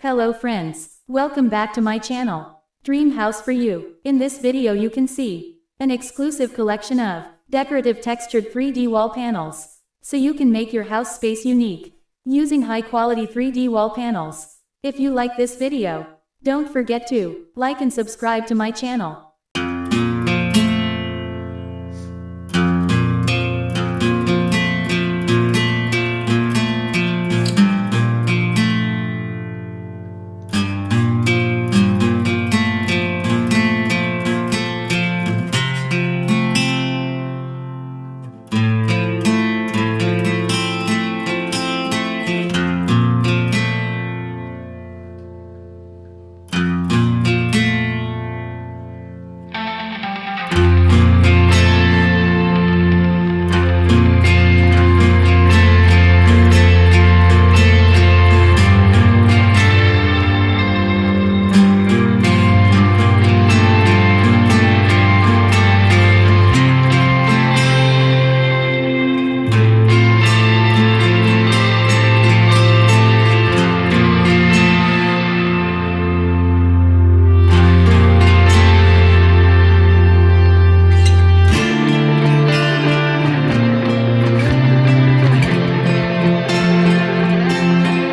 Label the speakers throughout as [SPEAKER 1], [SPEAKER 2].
[SPEAKER 1] Hello friends, welcome back to my channel. Dream House for You. In this video you can see an exclusive collection of decorative textured 3D wall panels. So you can make your house space unique using high quality 3D wall panels. If you like this video, don't forget to like and subscribe to my channel.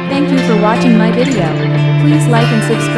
[SPEAKER 1] Thank you for watching my video. Please like and subscribe.